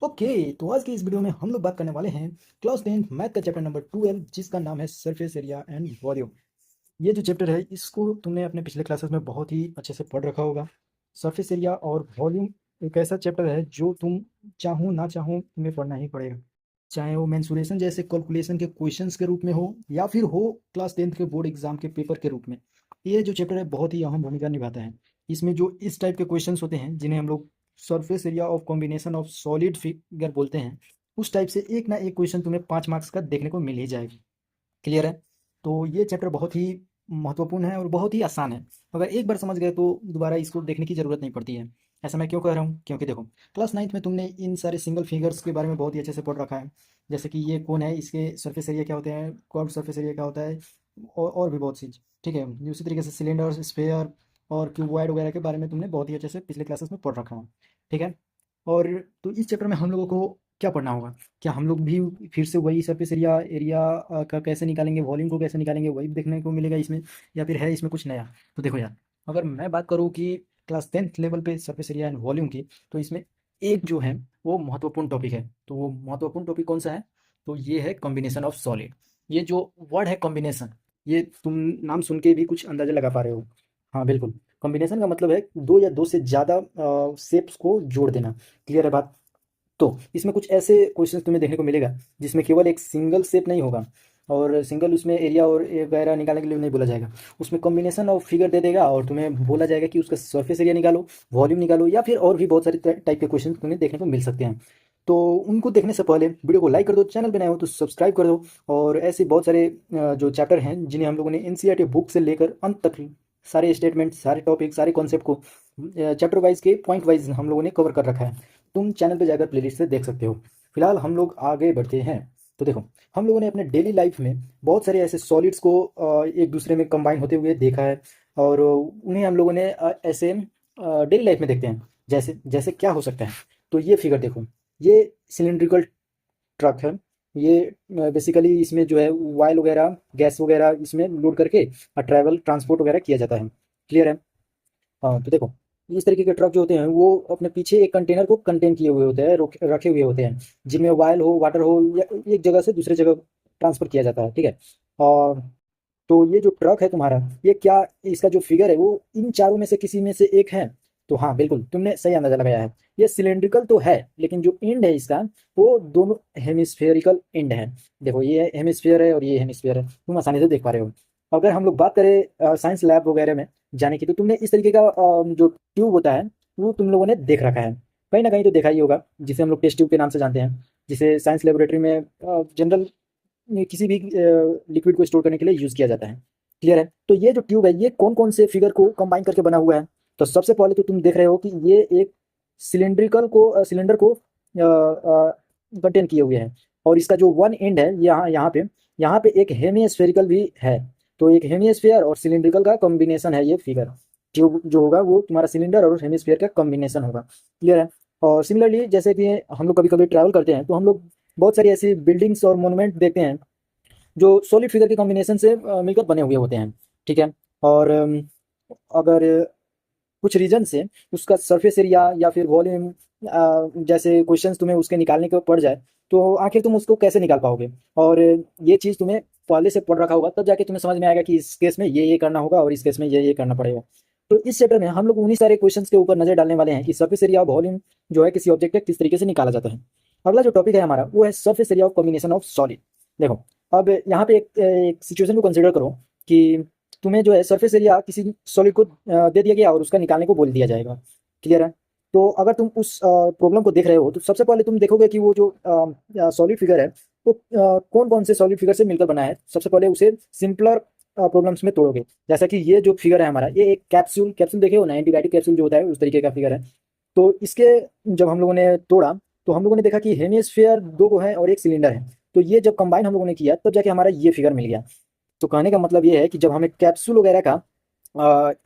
Okay, तो आज की इस वीडियो में हम लोग बात करने वाले हैं क्लास 10 मैथ का चैप्टर नंबर 12 जिसका नाम है सरफेस एरिया एंड वॉल्यूम। ये जो चैप्टर है इसको तुमने अपने पिछले क्लासेस में बहुत ही अच्छे से पढ़ रखा होगा। सरफेस एरिया और वॉल्यूम एक ऐसा चैप्टर है जो तुम चाहो ना चाहो तुम्हें पढ़ना ही पड़ेगा, चाहे वो मेंसुरेशन जैसे कैलकुलेशन के क्वेश्चंस के रूप में हो या फिर हो क्लास 10 के बोर्ड एग्जाम के पेपर के रूप में। ये जो चैप्टर है बहुत ही अहम भूमिका निभाता है। इसमें जो इस टाइप के क्वेश्चंस होते हैं जिन्हें हम लोग surface area of combination of solid figure बोलते हैं, उस टाइप से एक ना एक क्वेश्चन तुम्हें 5 मार्क्स का देखने को मिल ही जाएगा। क्लियर है? तो ये चैप्टर बहुत ही महत्वपूर्ण है और बहुत ही आसान है। अगर एक बार समझ गए तो दोबारा इसको देखने की ज़रूरत नहीं पड़ती है। ऐसा मैं क्यों कह रहा हूँ? क्योंकि देखो, क्लास 9th में तुमने इन सारे सिंगल फिगर्स के बारे में बहुत ही अच्छे से पढ़ रखा है। जैसे कि ये कौन है, इसके सरफेस एरिया क्या होते हैं, कर्व सरफेस एरिया क्या होता है, और भी बहुत चीज़। ठीक है, उसी तरीके से सिलेंडर, स्फेयर और क्यूबॉइड वगैरह के बारे में तुमने बहुत ही अच्छे से पिछले क्लासेस में पढ़ रखा है। ठीक है? और तो इस चैप्टर में हम लोगों को क्या पढ़ना होगा? क्या हम लोग भी फिर से वही सरफेस एरिया एरिया का कैसे निकालेंगे, वॉल्यूम को कैसे निकालेंगे, वही देखने को मिलेगा इसमें, या फिर है इसमें कुछ नया? तो देखो यार, अगर मैं बात करूँ कि क्लास 10th लेवल पे सरफेस एरिया एंड वॉल्यूम की, तो इसमें एक जो है वो महत्वपूर्ण टॉपिक है। तो वो महत्वपूर्ण टॉपिक कौन सा है? तो ये है कॉम्बिनेशन ऑफ सॉलिड। ये जो वर्ड है कॉम्बिनेशन, ये तुम नाम सुन के भी कुछ अंदाजा लगा पा रहे हो। हाँ बिल्कुल, कॉम्बिनेशन का मतलब है दो या दो से ज़्यादा शेप्स को जोड़ देना। क्लियर है बात? तो इसमें कुछ ऐसे क्वेश्चंस तुम्हें देखने को मिलेगा जिसमें केवल एक सिंगल शेप नहीं होगा, और सिंगल उसमें एरिया और वगैरह निकालने के लिए नहीं बोला जाएगा। उसमें कॉम्बिनेशन ऑफ फिगर दे देगा और तुम्हें बोला जाएगा कि उसका सरफेस एरिया निकालो, वॉल्यूम निकालो, या फिर और भी बहुत सारे टाइप के क्वेश्चन तुम्हें देखने को मिल सकते हैं। तो उनको देखने से पहले वीडियो को लाइक कर दो, चैनल पे नए हो तो सब्सक्राइब कर दो। और ऐसे बहुत सारे जो चैप्टर हैं जिन्हें हम लोगों ने एनसीईआरटी बुक से लेकर अंत तक सारे स्टेटमेंट, सारे टॉपिक, सारे कॉन्सेप्ट को चैप्टर वाइज के पॉइंट वाइज हम लोगों ने कवर कर रखा है। तुम चैनल पे जाकर प्लेलिस्ट से देख सकते हो। फिलहाल हम लोग आगे बढ़ते हैं। तो देखो, हम लोगों ने अपने डेली लाइफ में बहुत सारे ऐसे सॉलिड्स को एक दूसरे में कंबाइन होते हुए देखा है, और उन्हें हम लोगों ने ऐसे डेली लाइफ में देखते हैं। जैसे जैसे क्या हो सकता है? तो ये फिगर देखो, ये सिलिंड्रिकल ट्रक है। ये बेसिकली इसमें जो है ऑयल वगैरह, गैस वगैरह इसमें लोड करके ट्रैवल ट्रांसपोर्ट वगैरह किया जाता है। क्लियर है? हाँ, तो देखो, इस तरीके के ट्रक जो होते हैं वो अपने पीछे एक कंटेनर को कंटेन किए हुए होते हैं, रखे हुए होते हैं, जिनमें ऑयल हो, वाटर हो, या एक जगह से दूसरे जगह ट्रांसफर किया जाता है। ठीक है? और तो ये जो ट्रक है तुम्हारा, ये क्या, इसका जो फिगर है वो इन चारों में से किसी में से एक है? तो हाँ बिल्कुल, तुमने सही अंदाजा लगाया है। ये सिलेंड्रिकल तो है, लेकिन जो एंड है इसका वो दोनों हेमिस्फेरिकल एंड है। देखो, ये हेमिस्फेयर है और ये हेमिस्फेयर है, तुम आसानी से देख पा रहे हो। अगर हम लोग बात करें साइंस लैब वगैरह में जाने की, तो तुमने इस तरीके का जो ट्यूब होता है वो तुम लोगों ने देख रखा है, कहीं ना कहीं तो देखा ही होगा, जिसे हम लोग टेस्ट ट्यूब के नाम से जानते हैं, जिसे साइंस लेबोरेटरी में जनरल किसी भी लिक्विड को स्टोर करने के लिए यूज़ किया जाता है। क्लियर है? तो ये जो ट्यूब है ये कौन कौन से फिगर को कंबाइन करके बना हुआ है? तो सबसे पहले तो तुम देख रहे हो कि ये एक सिलेंडर को कंटेन किए हुए हैं, और इसका जो वन एंड है यहाँ पे एक हेमिस्फेरिकल भी है। तो एक हेमिस्फेयर और सिलिंड्रिकल का कॉम्बिनेशन है ये फिगर। ट्यूब जो होगा वो तुम्हारा सिलेंडर और हेमिस्फेयर का कॉम्बिनेशन होगा। क्लियर है? और सिमिलरली जैसे कि हम लोग कभी कभी ट्रैवल करते हैं तो हम लोग बहुत सारी ऐसी बिल्डिंग्स और मोनूमेंट देखते हैं जो सॉलिड फिगर के कॉम्बिनेशन से मिलकर बने हुए होते हैं। ठीक है? और अगर कुछ रीजन से उसका सरफेस एरिया या फिर वॉल्यूम जैसे क्वेश्चंस तुम्हें उसके निकालने को पड़ जाए, तो आखिर तुम उसको कैसे निकाल पाओगे? और ये चीज़ तुम्हें पहले से पढ़ रखा होगा, तब जाके तुम्हें समझ में आएगा कि इस केस में ये करना होगा और इस केस में ये करना पड़ेगा। तो इस चैप्टर में हम लोग उन्हीं सारे क्वेश्चंस के ऊपर नजर डालने वाले हैं कि सरफेस एरिया ऑफ वॉल्यूम जो है किसी ऑब्जेक्ट का किस तरीके से निकाला जाता है। अगला जो टॉपिक है हमारा वो है surface area of combination of solid. देखो, अब यहाँ पे एक सिचुएशन को कंसिडर करो कि तुम्हें जो है सरफेस एरिया किसी सॉलिड को दे दिया गया और उसका निकालने को बोल दिया जाएगा। क्लियर है? तो अगर तुम उस प्रॉब्लम को देख रहे हो तो सबसे पहले तुम देखोगे कि वो जो सॉलिड फिगर है वो कौन कौन से सॉलिड फिगर से मिलकर बना है। सबसे पहले उसे सिंपलर प्रॉब्लम्स में तोड़ोगे। जैसा कि ये जो फिगर है हमारा, ये एक कैप्सूल कैप्सूल देखे हो ना, एंटीबायोटिक कैप्सूल जो होता है उस तरीके का फिगर है। तो इसके जब हम लोगों ने तोड़ा तो हम लोगों ने देखा कि हेमिस्फीयर दो को है और एक सिलेंडर है। तो ये जब कंबाइन हम लोगों ने किया तब जाके हमारा ये फिगर मिल गया। तो कहने का मतलब ये है कि जब हमें कैप्सूल वगैरह का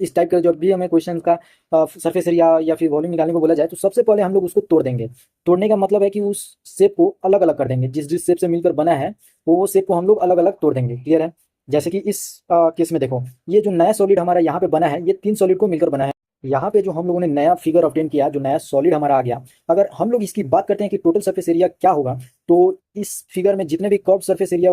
इस टाइप का जब भी हमें क्वेश्चन का सरफेस एरिया या फिर वॉल्यूम निकालने को बोला जाए तो सबसे पहले हम लोग उसको तोड़ देंगे। तोड़ने का मतलब है कि उस शेप को अलग अलग कर देंगे, जिस जिस शेप से मिलकर बना है वो शेप को हम लोग अलग अलग तोड़ देंगे। क्लियर है? जैसे कि इस केस में देखो, ये जो नया सॉलिड हमारा यहाँ पे बना है ये तीन सॉलिड को मिलकर बना है। यहाँ पे जो हम लोगों ने नया फिगर ऑब्टेन किया, जो नया सॉलिड हमारा आ गया, अगर हम लोग इसकी बात करते हैं कि टोटल सरफेस एरिया क्या होगा, तो इस फिगर में जितने भी कर्व सरफेस एरिया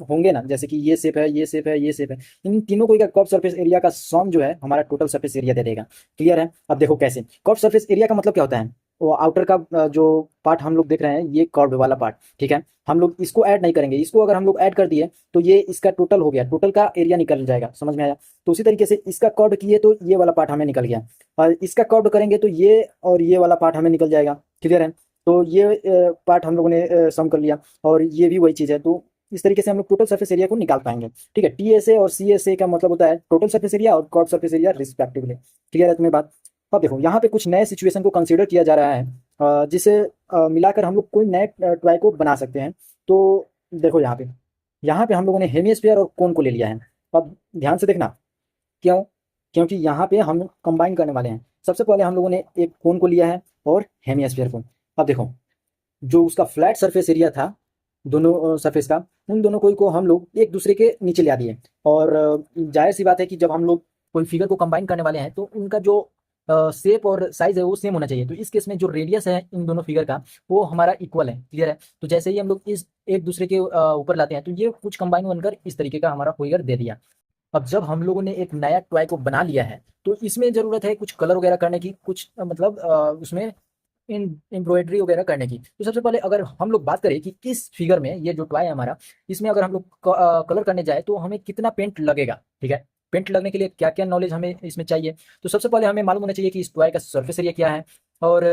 होंगे ना, जैसे कि ये शेप है, ये शेप है, ये शेप है, इन तीनों को का कर्व सरफेस एरिया का सम जो है हमारा टोटल सरफेस एरिया दे देगा। क्लियर है? अब देखो कैसे। कर्व सरफेस एरिया का मतलब क्या होता है? वो आउटर का जो पार्ट हम लोग देख रहे हैं, ये कर्व वाला पार्ट, ठीक है। हम लोग इसको ऐड नहीं करेंगे, इसको अगर हम लोग ऐड कर दिए तो ये इसका टोटल हो गया, टोटल का एरिया निकल जाएगा। समझ में आया? तो उसी तरीके से इसका कर्व किए तो ये वाला पार्ट हमें निकल गया, और इसका कर्व करेंगे तो ये और ये वाला पार्ट हमें निकल जाएगा। क्लियर है? तो ये पार्ट हम लोगों ने सम कर लिया, और ये भी वही चीज़ है। तो इस तरीके से हम लोग टोटल सरफेस एरिया को निकाल पाएंगे। ठीक है, टीएसए और सीएसए का मतलब होता है टोटल सरफेस एरिया और curve surface area respectively. Clear है तुम्हें बात? अब देखो यहाँ पे कुछ नए सिचुएशन को कंसीडर किया जा रहा है, जिसे मिलाकर हम लोग कोई नए टॉय को बना सकते हैं। तो देखो यहाँ पे हम लोगों ने हेमिस्फीयर और कोन को ले लिया है। अब ध्यान से देखना, क्यों? क्योंकि यहाँ पे हम कंबाइन करने वाले हैं। सबसे पहले हम लोगों ने एक कोन को लिया है और हेमिस्फीयर को। अब देखो, जो उसका फ्लैट सरफेस एरिया था दोनों सरफेस का, उन दोनों को हम लोग एक दूसरे के नीचे ला दिए। और जाहिर सी बात है कि जब हम लोग कोई फिगर को कंबाइन करने वाले हैं तो उनका जो शेप और साइज है वो सेम होना चाहिए। तो इस केस में जो रेडियस है इन दोनों फिगर का, वो हमारा इक्वल है। क्लियर है? तो जैसे ही हम लोग इस एक दूसरे के ऊपर लाते हैं तो ये कुछ कंबाइन बनकर इस तरीके का हमारा फिगर दे दिया। अब जब हम लोगों ने एक नया टॉय को बना लिया है तो इसमें ज़रूरत है कुछ कलर वगैरह करने की, कुछ मतलब उसमें इन एम्ब्रॉयडरी वगैरह करने की। तो सबसे पहले अगर हम लोग बात करें कि इस फिगर में ये जो टॉय है हमारा, इसमें अगर हम लोग कलर करने जाए तो हमें कितना पेंट लगेगा। ठीक है, पेंट लगने के लिए क्या क्या नॉलेज हमें इसमें चाहिए? तो सबसे पहले हमें मालूम होना चाहिए कि इस टॉय का सर्फेस एरिया क्या है। और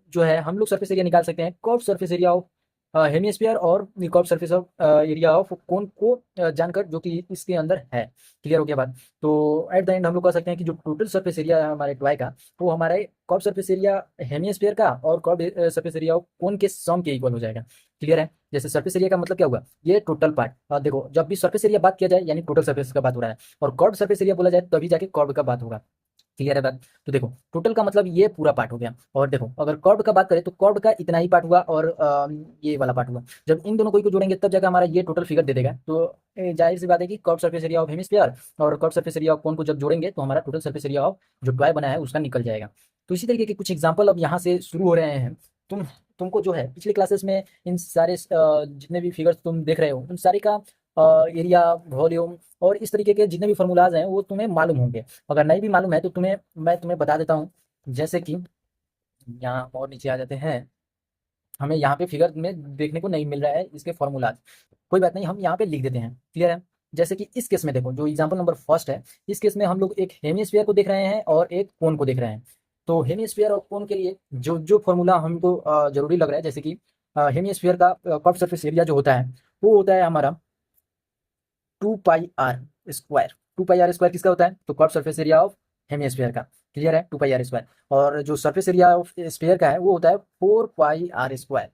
जो है हम लोग सर्फेस एरिया निकाल सकते हैं curve surface area of hemisphere और curve surface of area of cone को जानकर, जो कि इसके अंदर है। क्लियर हो गया बात? तो एट द एंड हम लोग कह सकते हैं कि जो टोटल सरफेस एरिया है हमारे टॉय का, वो हमारे कर्व सरफेस एरिया हेमिस्फीयर का और कर्व सरफेस एरिया ऑफ कोन के सम के इक्वल हो जाएगा। क्लियर है? जैसे सरफेस एरिया का मतलब क्या हुआ? ये टोटल पार्ट। देखो, जब भी सरफेस एरिया बात किया जाए यानी टोटल सरफेस का बात हो रहा है, और कर्व सरफेस एरिया बोला जाए तभी जाके कर्व का बात होगा। क्लियर है बात? तो देखो, टोटल का मतलब ये पूरा पार्ट हो गया। और देखो, अगर कर्व का बात करें तो कर्व का इतना ही पार्ट हुआ और ये वाला पार्ट हुआ। जब इन दोनों को जोड़ेंगे तब जाकर हमारा ये टोटल फिगर दे देगा। तो जाहिर सी बात है कि curve surface area of hemisphere और curve surface area of cone को जब जोड़ेंगे तो हमारा टोटल सरफेस एरिया ऑफ जो टॉय बना है उसका निकल जाएगा। तो इसी तरीके के कुछ एग्जाम्पल अब यहाँ से शुरू हो रहे हैं। तुमको जो है पिछले क्लासेस में इन सारे जितने भी फिगर्स तुम देख रहे हो उन सारे का एरिया, वॉल्यूम और इस तरीके के जितने भी फॉर्मूलाज हैं वो तुम्हें मालूम होंगे। अगर नहीं भी मालूम है तो मैं तुम्हें बता देता हूँ। जैसे कि यहाँ और नीचे आ जाते हैं, हमें यहाँ पे फिगर में देखने को नहीं मिल रहा है इसके फॉर्मूलाज। कोई बात नहीं, हम यहाँ पे लिख देते हैं। क्लियर है? जैसे कि इस केस में देखो, जो एग्जाम्पल नंबर फर्स्ट है, इस केस में हम लोग एक हेमिस्फीयर को देख रहे हैं और एक कोन को देख रहे हैं। तो हेमिस्फीयर और कोन के लिए जो जो फॉर्मूला हमको जरूरी लग रहा है, जैसे कि हेमिस्फीयर का कर्व सरफेस एरिया जो होता है वो होता है हमारा 2 pi r square. 2 pi r square किसका होता है? तो curve surface area of hemisphere का। क्लियर है? 2 पाई आर स्क्वायर। और जो सरफेस एरिया ऑफ स्फीयर का है वो होता है 4 पाई आर स्क्वायर।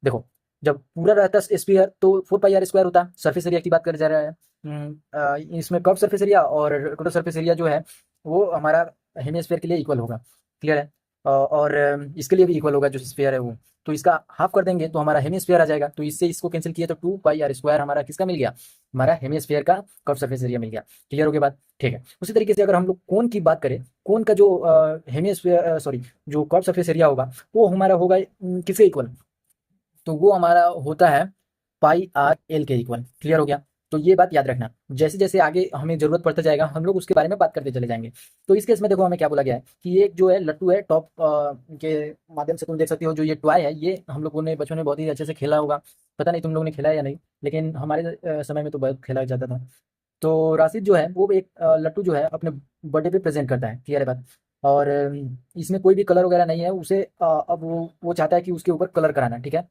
देखो, जब पूरा रहता है स्फीयर तो 4 पाई आर स्क्वायर होता है। सरफेस एरिया की बात कर जा रहा है। इसमें कर्व सरफेस एरिया और टोटल सरफेस एरिया जो है वो हमारा हेमिस्फीयर के लिए इक्वल होगा। क्लियर है? और इसके लिए भी इक्वल होगा जो स्फीयर है वो। तो इसका हाफ कर देंगे तो हमारा हेमिस्फीयर आ जाएगा। तो इससे इसको कैंसिल किया तो 2 पाई आर स्क्वायर हमारा किसका मिल गया? हमारा हेमिस्फीयर का कर्व सरफेस एरिया मिल गया। क्लियर हो गया बात? ठीक है। उसी तरीके से अगर हम लोग कोन की बात करें, कोन का जो हेमिस्फीयर सॉरी जो कर्व सरफेस एरिया होगा वो हमारा होगा किसके इक्वल? तो वो हमारा होता है पाई आर एल के इक्वल। क्लियर हो गया? तो ये बात याद रखना, जैसे जैसे आगे हमें जरूरत पड़ता जाएगा हम लोग उसके बारे में बात करते चले जाएंगे। तो इस केस में देखो हमें क्या बोला गया है कि ये जो है लट्टू है टॉप के माध्यम से तुम देख सकते हो। जो ये टॉय है ये हम लोगों ने बचपन में बहुत ही अच्छे से खेला होगा। पता नहीं तुम लोगों ने खेला है या नहीं, लेकिन हमारे समय में तो बहुत खेला जाता था। तो राशिद जो है वो एक लट्टू जो है अपने बर्थडे पे प्रेजेंट करता है। क्लियर है बात? और इसमें कोई भी कलर वगैरह नहीं है उसे अब वो चाहता है कि उसके ऊपर कलर कराना। ठीक है?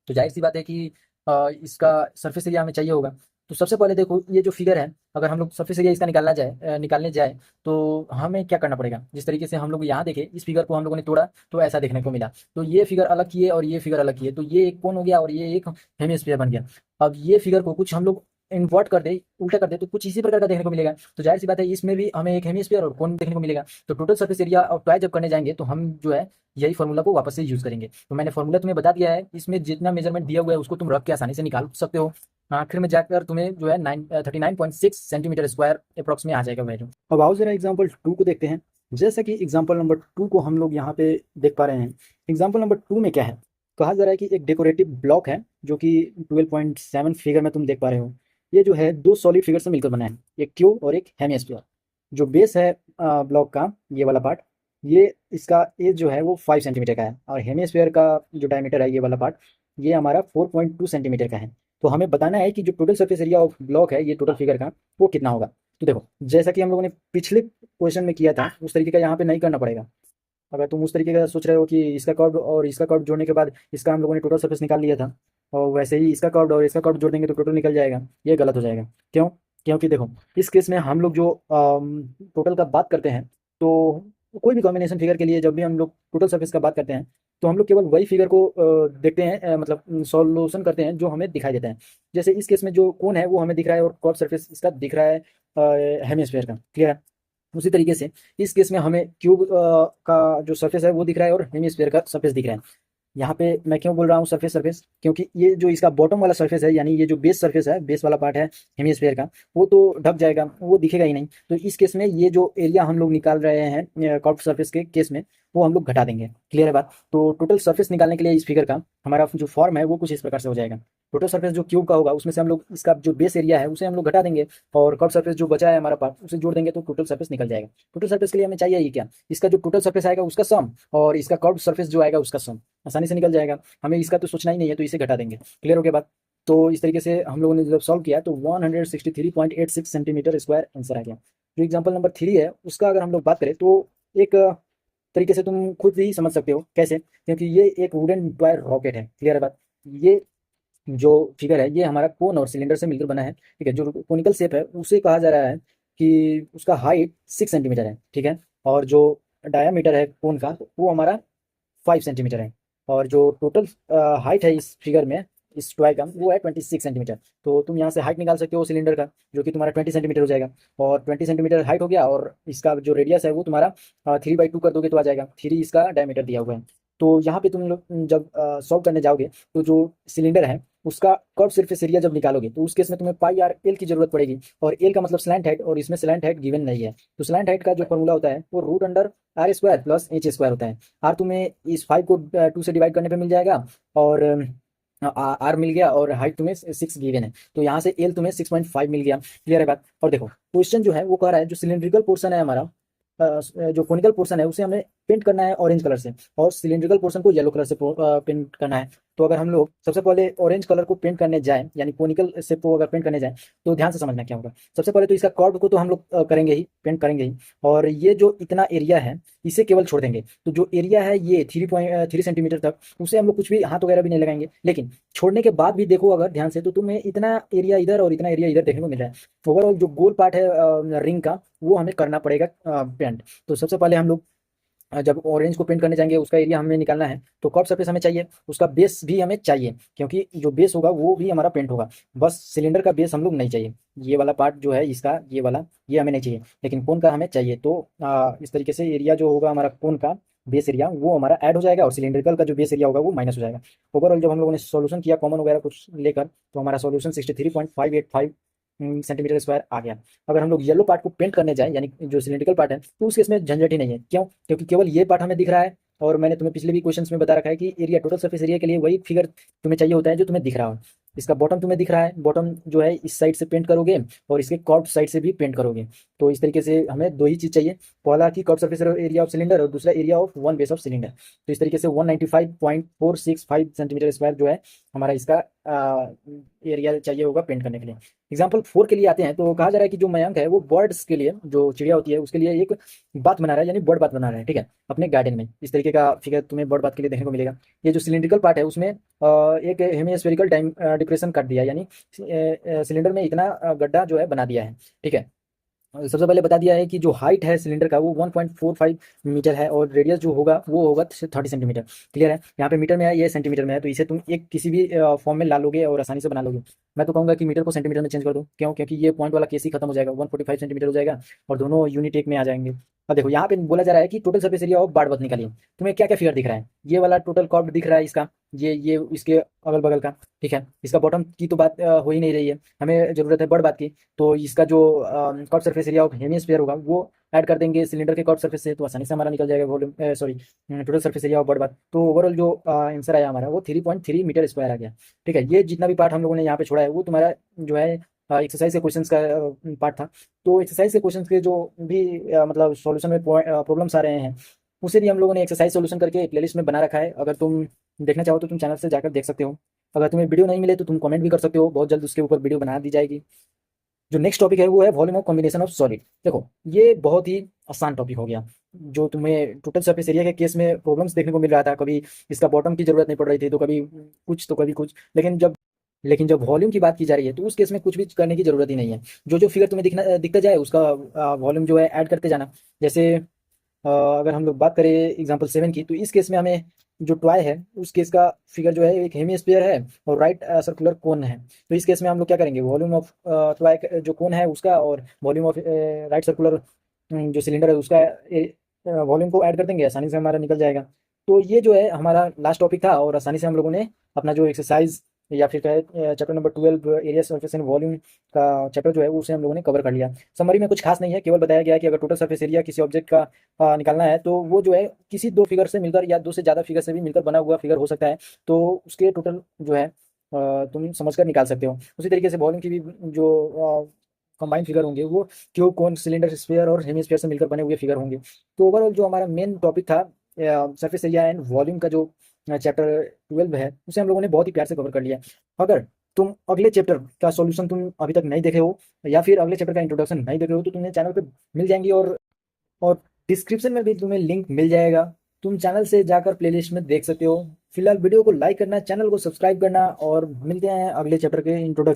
तो जाहिर सी बात है कि इसका सरफेस एरिया हमें चाहिए होगा। तो सबसे पहले देखो ये जो फिगर है, अगर हम लोग सरफेस एरिया इसका निकालने जाए तो हमें क्या करना पड़ेगा? जिस तरीके से हम लोग यहाँ देखे इस फिगर को हम लोगों ने तोड़ा तो ऐसा देखने को मिला। तो ये फिगर अलग किए और ये फिगर अलग किए तो ये एक कोन हो गया और ये एक हेमिस्फीयर बन गया। अब ये फिगर को कुछ हम लोग इन्वर्ट कर दे, उल्टा कर दे, तो कुछ इसी प्रकार का देखने को मिलेगा। तो जाहिर सी बात है इसमें भी हमें एक हेमिस्फीयर और कोन देखने को मिलेगा। तो टोटल सरफेस एरिया और टॉय जब करने जाएंगे तो हम जो है यही फॉर्मूला को वापस से यूज करेंगे। तो मैंने फॉर्मूला तुम्हें बता दिया है, इसमें जितना मेजरमेंट दिया हुआ है उसको तुम रख के आसानी से निकाल सकते हो। आखिर में जाकर तुम्हें जो है 39.6 सेंटीमीटर स्क्वायर अप्रॉक्स में आ जाएगा वैल्यू। अब आओ जरा एग्जाम्पल 2 को देखते हैं। जैसा कि एग्जाम्पल नंबर 2 को हम लोग यहाँ पे देख पा रहे हैं। एग्जाम्पल नंबर 2 में क्या है, कहा जा रहा है कि एक डेकोरेटिव ब्लॉक है जो कि 12.7 फिगर में तुम देख पा रहे हो। ये जो है दो सॉलिड फिगर से मिलकर बना है, एक क्यूब और एक हेमिस्फीयर। जो बेस है ब्लॉक का, ये वाला पार्ट, ये इसका एज जो है वो 5 सेंटीमीटर का है, और हेमिस्फीयर का जो डायमीटर है, ये वाला पार्ट, ये हमारा 4.2 सेंटीमीटर का है। तो हमें बताना है कि जो total surface area of block है, ये टोटल फिगर का, वो कितना होगा। तो देखो, जैसा कि हम लोगों ने पिछले क्वेश्चन में किया था, उस तरीके का यहाँ पे नहीं करना पड़ेगा। अगर तुम उस तरीके का सोच रहे हो कि इसका कर्व और इसका कर्व जोड़ने के बाद इसका हम लोगों ने टोटल सरफेस निकाल लिया था, और वैसे ही इसका कर्व और इसका कर्व जोड़ देंगे तो टोटल निकल जाएगा, ये गलत हो जाएगा। क्यों? क्योंकि देखो, इस केस में हम लोग जो टोटल का बात करते हैं, तो कोई भी कॉम्बिनेशन फिगर के लिए जब भी हम लोग टोटल सरफेस का बात करते हैं, तो हम लोग केवल वही फिगर को देखते हैं, मतलब सॉल्यूशन करते हैं जो हमें दिखाई देता है। जैसे इस केस में जो कोन है वो हमें दिख रहा है, और कर्व सरफेस इसका दिख रहा है हेमिस्फीयर का। क्लियर है? उसी तरीके से इस केस में हमें क्यूब का जो सरफेस है वो दिख रहा है, और हेमिस्फीयर का सरफेस दिख रहा है। यहाँ पे मैं क्यों बोल रहा हूँ सरफेस सरफेस, क्योंकि ये जो इसका बॉटम वाला सरफेस है, यानी ये जो बेस सरफेस है, बेस वाला पार्ट है हेमिस्फीयर का, वो तो ढक जाएगा, वो दिखेगा ही नहीं। तो इस केस में ये जो एरिया हम लोग निकाल रहे हैं कर्व्ड सरफेस के केस में, वो हम लोग घटा देंगे। क्लियर है बात? तो टोटल सरफेस निकालने के लिए इस फिगर का हमारा जो फॉर्म है वो कुछ इस प्रकार से हो जाएगा। टोटल सरफेस जो क्यूब का होगा, उसमें से हम लोग इसका जो बेस एरिया है उसे हम लोग घटा देंगे, और कर्व सरफेस जो बचा है हमारा पार्ट, उसे जोड़ देंगे, तो टोटल सरफेस निकल जाएगा। टोटल सरफेस के लिए हमें चाहिए ये क्या, इसका जो टोटल सरफेस आएगा उसका सम, और इसका कर्व सरफेस जो आएगा उसका सम। आसानी से निकल जाएगा, हमें इसका तो सोचना ही नहीं है, तो इसे घटा देंगे। क्लियर हो गया बात? तो इस तरीके से हम लोगों ने जब सॉल्व किया तो 163.86 सेंटीमीटर स्क्वायर आंसर आ गया। जो एग्जाम्पल नंबर 3 है उसका अगर हम लोग बात करें, तो एक तरीके से तुम खुद ही समझ सकते हो कैसे, क्योंकि ये एक वुडन टॉय रॉकेट है। क्लियर है बात? ये जो फिगर है ये हमारा कोन और सिलेंडर से मिलकर बना है। ठीक है? जो कोनिकल शेप है उसे कहा जा रहा है कि उसका हाइट 6 सेंटीमीटर है। ठीक है? और जो डायामीटर है कोन का, वो हमारा 5 सेंटीमीटर है। और जो टोटल हाइट है इस फिगर में, इस टॉय का, वो है 26 सेंटीमीटर। तो तुम यहाँ से हाइट निकाल सकते हो सिलेंडर का, जो कि तुम्हारा 20 सेंटीमीटर हो जाएगा। और 20 सेंटीमीटर हाइट हो गया, और इसका जो रेडियस है वो तुम्हारा 3/2 कर दोगे तो आ जाएगा। 3 इसका डायमीटर दिया हुआ है। तो यहाँ पे तुम लोग जब सॉल्व करने जाओगे, तो जो सिलेंडर है उसका कर्व सरफेस एरिया जब निकालोगे, तो उस केस में तुम्हें पाई आर एल की जरूरत पड़ेगी, और एल का मतलब स्लैंट हाइट, और इसमें स्लैंट हाइट गिवन नहीं है। तो स्लैंट हाइट का जो फॉर्मूला होता है वो root under R square plus H square होता है। आर तुम्हें इस 5 को 2 से डिवाइड करने पे मिल जाएगा, और आर मिल गया, और हाइट तुम्हें 6 गिवन है, तो यहाँ से एल तुम्हें 6.5 मिल गया। क्लियर है बात? और देखो, क्वेश्चन जो है वो कह रहा है जो सिलेंड्रिकल पोर्शन है हमारा, जो कोनिकल पोर्शन है उसे हमें पेंट करना है ऑरेंज कलर से, और सिलेंड्रिकल पोर्शन को येलो कलर से पेंट करना है। तो अगर हम लोग सबसे पहले ऑरेंज कलर को पेंट करने जाएं, यानी कोनिकल शेप को अगर पेंट करने जाएं, तो ध्यान से समझना क्या होगा। सबसे पहले तो इसका कर्व को तो हम लोग करेंगे ही, पेंट करेंगे ही, और ये जो इतना एरिया है इसे केवल छोड़ देंगे। तो जो एरिया है ये 3.3 सेंटीमीटर तक, उसे हम लोग कुछ भी हाथ वगैरह भी नहीं लगाएंगे। लेकिन छोड़ने के बाद भी देखो अगर ध्यान से, तो तुम्हें इतना एरिया इधर और इतना एरिया इधर देखने को मिल रहा है। ओवरऑल जो गोल पार्ट है रिंग का, वो हमें करना पड़ेगा पेंट। तो सबसे पहले हम लोग जब ऑरेंज को पेंट करने जाएंगे, उसका एरिया हमें निकालना है, तो कर्व सरफेस हमें चाहिए, उसका बेस भी हमें चाहिए, क्योंकि जो बेस होगा वो भी हमारा पेंट होगा। बस सिलेंडर का बेस हम लोग नहीं चाहिए, ये वाला पार्ट जो है इसका, ये वाला, ये हमें नहीं चाहिए, लेकिन कोन का हमें चाहिए। तो इस तरीके से एरिया जो होगा हमारा कोन का बेस एरिया, वो हमारा ऐड हो जाएगा, और सिलेंड्रिकल का जो बेस एरिया होगा वो माइनस हो जाएगा। ओवरऑल जब हम लोगों ने सॉल्यूशन किया कॉमन वगैरह कुछ लेकर, तो हमारा सॉल्यूशन 63.585 सेंटीमीटर स्क्वायर आ गया। अगर हम लोग येलो पार्ट को पेंट करने जाएं, यानी जो सिलेंड्रिकल पार्ट है, तो उस केस में झंझट ही नहीं है। क्यों? क्योंकि केवल ये पार्ट हमें दिख रहा है, और मैंने तुम्हें पिछले भी क्वेश्चंस में बता रखा है कि एरिया, टोटल सरफेस एरिया के लिए वही फिगर तुम्हें चाहिए होता है जो तुम्हें दिख रहा हो। इसका बॉटम तुम्हें दिख रहा है, बॉटम जो है इस साइड से पेंट करोगे, और इसके कर्व साइड से भी पेंट करोगे। तो इस तरीके से हमें दो ही चीज़ चाहिए, पहला कि curve surface area of cylinder, और दूसरा area of one base of cylinder. तो इस तरीके से 195.465 सेंटीमीटर स्क्वायर जो है हमारा इसका एरिया चाहिए होगा पेंट करने के लिए। एग्जाम्पल 4 के लिए आते हैं, तो कहा जा रहा है कि जो मयंक है वो बर्ड्स के लिए, जो चिड़िया होती है उसके लिए एक बात बना रहा है, यानी बर्ड बात बना रहा है। ठीक है? अपने गार्डन में इस तरीके का फिगर तुम्हें बर्ड बात के लिए देखने को मिलेगा। ये जो सिलिंड्रिकल पार्ट है उसमें एक हेमिस्फेरिकल टाइम डिप्रेशन काट दिया है, यानी सिलेंडर में इतना गड्ढा जो है बना दिया है। ठीक है? सबसे पहले बता दिया है कि जो हाइट है सिलेंडर का वो 1.45 मीटर है, और रेडियस जो होगा वो होगा 30 सेंटीमीटर। क्लियर है? यहाँ पे मीटर में है, ये सेंटीमीटर में है, तो इसे तुम एक किसी भी फॉर्म में ला लोगे और आसानी से बना लोगे। मैं तो कहूँगा कि मीटर को सेंटीमीटर में चेंज कर दो। क्यों? क्योंकि ये पॉइंट वाला केस ही खत्म हो जाएगा, 145 सेंटीमीटर हो जाएगा, और दोनों यूनिट एक में आ जाएंगे। अब देखो, यहाँ पे बोला जा रहा है कि टोटल सरफेस एरिया ऑफ बाड़ बत निकालिए। तुम्हें क्या क्या फिगर दिख रहा है? ये वाला टोटल कर्व दिख रहा है इसका, ये इसके अगल बगल का, ठीक है। इसका बॉटम की तो बात हो ही नहीं रही है, हमें ज़रूरत है बर्ड बात की। तो इसका जो curve surface area of hemisphere होगा वो ऐड कर देंगे सिलेंडर के कर्व सरफेस से, तो आसानी से हमारा निकल जाएगा volume, sorry, total surface area of bird बात। तो ओवरऑल जो आंसर आया हमारा वो 3.3 मीटर स्क्वायर आ गया, ठीक है। ये जितना भी पार्ट हम लोगों ने यहाँ पे छोड़ा है वो तुम्हारा जो है एक्सरसाइज के क्वेश्चंस का पार्ट था। तो एक्सरसाइज के क्वेश्चंस के जो भी मतलब सॉल्यूशन में प्रॉब्लम्स आ रहे हैं, उसे भी हम लोगों ने एक्सरसाइज सॉल्यूशन करके प्लेलिस्ट में बना रखा है। अगर तुम देखना चाहो तो तुम चैनल से जाकर देख सकते हो। अगर तुम्हें वीडियो नहीं मिले तो तुम कमेंट भी कर सकते हो, बहुत जल्द उसके ऊपर वीडियो बना दी जाएगी। जो नेक्स्ट टॉपिक है वो है volume of combination of solid. देखो, ये बहुत ही आसान टॉपिक हो गया। जो तुम्हें टोटल सरफेस एरिया के केस में प्रॉब्लम्स देखने को मिल रहा था, कभी इसका बॉटम की जरूरत नहीं पड़ रही थी, तो कभी कुछ तो कभी कुछ, लेकिन जब वॉल्यूम की बात की जा रही है तो उस केस में कुछ भी करने की जरूरत ही नहीं है। जो जो फिगर तुम्हें दिखता जाए उसका वॉल्यूम जो है ऐड करते जाना। जैसे अगर हम लोग बात करें एग्जांपल 7 की, तो इस केस में हमें जो टॉय है उस केस का फिगर जो है एक हेमिस्फीयर है और राइट सर्कुलर कोन है। तो इस केस में हम लोग क्या करेंगे, वॉल्यूम ऑफ टॉय जो कोन है उसका और वॉल्यूम ऑफ राइट सर्कुलर जो सिलेंडर है उसका वॉल्यूम को ऐड कर देंगे, आसानी से हमारा निकल जाएगा। तो ये जो है हमारा लास्ट टॉपिक था, और आसानी से हम लोगों ने अपना जो एक्सरसाइज या फिर कहे chapter number 12 area surface and volume का चैप्टर जो है उसे हम लोगों ने कवर कर लिया। समरी में कुछ खास नहीं है, केवल बताया गया है कि अगर टोटल सरफेस एरिया किसी ऑब्जेक्ट का निकालना है तो वो जो है किसी दो फिगर से मिलकर या दो से ज़्यादा फिगर से भी मिलकर बना हुआ फिगर हो सकता है। तो उसके टोटल जो है तुम समझकर निकाल सकते हो। उसी तरीके से वॉल्यूम की भी जो कंबाइंड फिगर होंगे वो क्यूब, कोन, सिलेंडर, स्फीयर और हेमिस्फीयर से मिलकर बने हुए फिगर होंगे। तो ओवरऑल जो हमारा मेन टॉपिक था सरफेस एरिया एंड वॉल्यूम का, जो चैप्टर 12 है, उसे हम लोगों ने बहुत ही प्यार से कवर कर लिया। अगर तुम अगले चैप्टर का सॉल्यूशन तुम अभी तक नहीं देखे हो या फिर अगले चैप्टर का इंट्रोडक्शन नहीं देखे हो तो तुम्हें चैनल पे मिल जाएंगी, और डिस्क्रिप्शन में भी तुम्हें लिंक मिल जाएगा। तुम चैनल से जाकर प्लेलिस्ट में देख सकते हो। फिलहाल वीडियो को लाइक करना, चैनल को सब्सक्राइब करना, और मिलते हैं अगले चैप्टर के इंट्रोडक्शन।